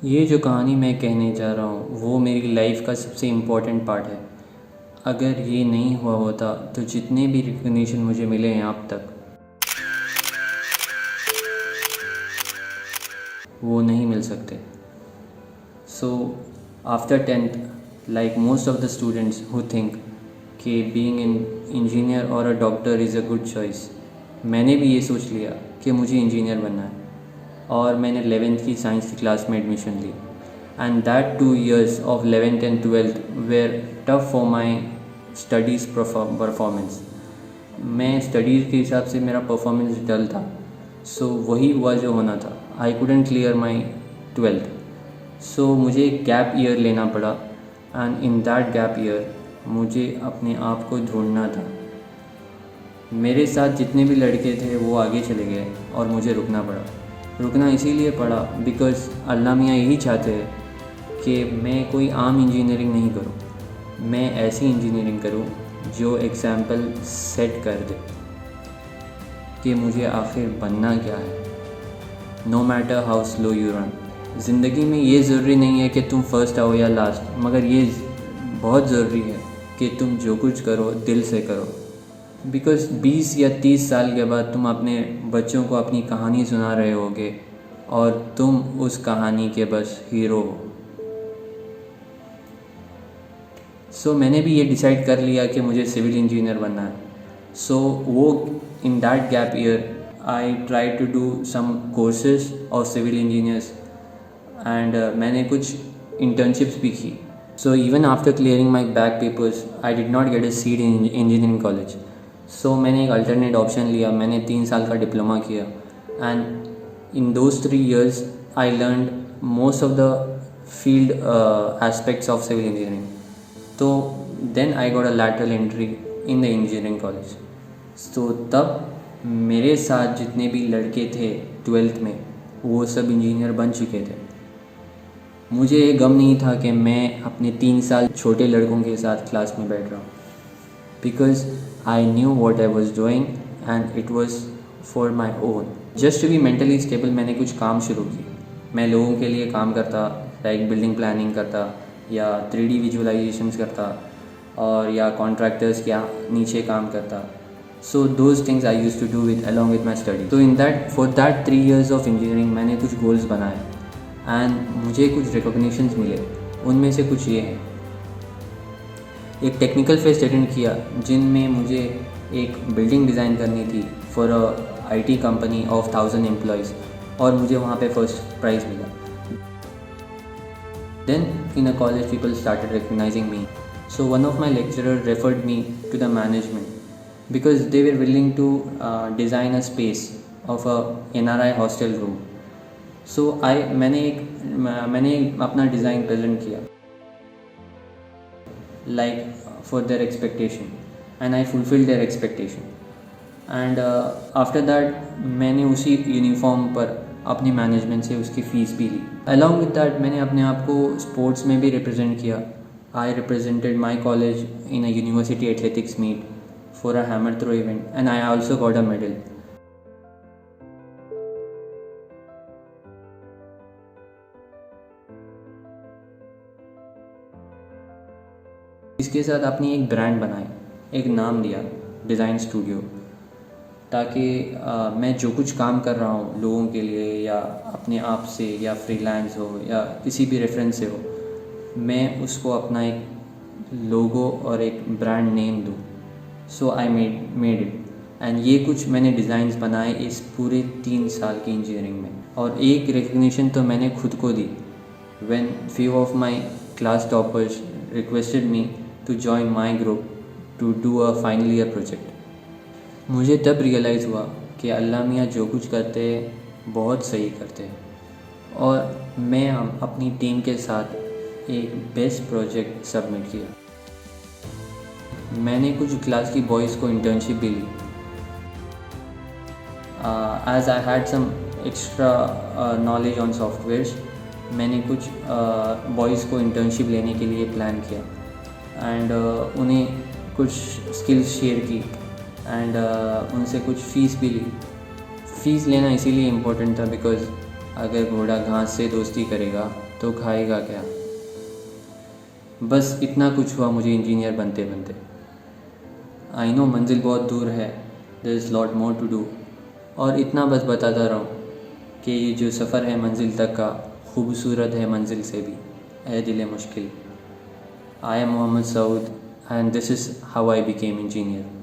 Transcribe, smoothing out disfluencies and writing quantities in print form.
ये जो कहानी मैं कहने जा रहा हूँ वो मेरी लाइफ का सबसे इम्पोर्टेंट पार्ट है। अगर ये नहीं हुआ होता तो जितने भी रिकग्निशन मुझे मिले हैं अब तक वो नहीं मिल सकते। So after 10th, like most of the students who think कि बीइंग एन इंजीनियर और a doctor is a good choice, मैंने भी ये सोच लिया कि मुझे इंजीनियर बनना है और मैंने 11th की साइंस की क्लास में एडमिशन ली। And that 2 years of 11th and 12th were tough for my studies performance. मैं स्टडीज़ के हिसाब से मेरा परफॉर्मेंस डल था, सो वही हुआ जो होना था। आई couldn't क्लियर माई 12th, सो मुझे एक गैप ईयर लेना पड़ा। And in that gap year मुझे अपने आप को ढूंढना था। मेरे साथ जितने भी लड़के थे वो आगे चले गए और मुझे रुकना पड़ा। रुकना इसीलिए पड़ा बिकॉज़ अल्लाह मियाँ यही चाहते हैं कि मैं कोई आम इंजीनियरिंग नहीं करूं, मैं ऐसी इंजीनियरिंग करूं जो एग्ज़ाम्पल सेट कर दे कि मुझे आखिर बनना क्या है। No matter how slow you run. ज़िंदगी में ये ज़रूरी नहीं है कि तुम फर्स्ट आओ या लास्ट, मगर ये बहुत ज़रूरी है कि तुम जो कुछ करो दिल से करो। बिकॉज़ 20 या 30 साल के बाद तुम अपने बच्चों को अपनी कहानी सुना रहे होगे और तुम उस कहानी के बस हीरो हो। सो मैंने भी ये डिसाइड कर लिया कि मुझे सिविल इंजीनियर बनना है। सो वो in that gap year I try to do some courses of civil engineers and मैंने कुछ इंटर्नशिप्स भी की। So even after clearing my back papers I did not get a seat in engineering college. So मैंने एक alternate option लिया, मैंने 3 साल का डिप्लोमा किया and in those 3 years I learned most of the field aspects of civil engineering. तो then I got a lateral entry in the engineering college. तो तब मेरे साथ जितने भी लड़के थे 12th में वो सब इंजीनियर बन चुके थे। मुझे ये गम नहीं था कि मैं अपने 3 साल छोटे लड़कों के साथ क्लास में बैठ रहा हूँ, because I knew what I was doing and it was for my own. Just to be mentally stable मैंने कुछ काम शुरू किए। मैं लोगों के लिए काम करता, लाइक बिल्डिंग प्लानिंग करता या 3D विजुअलाइजेशंस करता और या कॉन्ट्रैक्टर्स के नीचे काम करता। So those things I use to do with along with my study. तो in that for that 3 years of engineering मैंने कुछ गोल्स बनाए एंड मुझे कुछ रिकॉग्निशंस मिले। उनमें से कुछ ये हैं। एक टेक्निकल फेस्ट अटेंड किया जिनमें मुझे एक बिल्डिंग डिज़ाइन करनी थी for a IT company of 1000 employees और मुझे वहाँ पे फर्स्ट प्राइज़ मिला। Then in a college people started recognising me, so one of my lecturer referred me to the management because they were willing to design a space of a NRI hostel room. सो मैंने अपना design present किया like for their expectation and I fulfilled their expectation and after that मैंने उसी uniform पर अपनी management से उसकी फ़ीस भी ली। along with that मैंने अपने आप को स्पोर्ट्स में भी रिप्रेजेंट किया। I represented my college in a university athletics meet for a hammer throw event and I also got a medal. इसके साथ अपनी एक ब्रांड बनाई, एक नाम दिया डिज़ाइन स्टूडियो, ताकि मैं जो कुछ काम कर रहा हूँ लोगों के लिए या अपने आप से या फ्रीलांस हो या किसी भी रेफरेंस से हो, मैं उसको अपना एक लोगो और एक ब्रांड नेम दूँ। सो आई मेड इट एंड ये कुछ मैंने डिज़ाइंस बनाए इस पूरे 3 साल की इंजीनियरिंग में। और एक रिकग्निशन तो मैंने खुद को दी when few of my class toppers requested me to join my group to do a final year project. मुझे तब रियलाइज़ हुआ कि अल्लाह मियाँ जो कुछ करते हैं बहुत सही करते हैं और मैं अपनी टीम के साथ एक बेस्ट प्रोजेक्ट सबमिट किया। मैंने कुछ क्लास की बॉयज़ को इंटर्नशिप भी ली। As I had some extra knowledge on softwares, मैंने कुछ बॉयज़ को इंटर्नशिप लेने के लिए प्लान किया एंड उन्हें कुछ स्किल्स शेयर की एंड उनसे कुछ फ़ीस भी ली। फ़ीस लेना इसीलिए इम्पोर्टेंट था बिकॉज़ अगर घोड़ा घास से दोस्ती करेगा तो खाएगा क्या। बस इतना कुछ हुआ मुझे इंजीनियर बनते बनते। आई नो मंजिल बहुत दूर है, there is lot more to do, और इतना बस बताता रहूँ कि ये जो सफ़र है मंजिल तक का खूबसूरत है मंजिल से भी, ए दिल मुश्किल। I am Mohammad Saud and this is how I became engineer.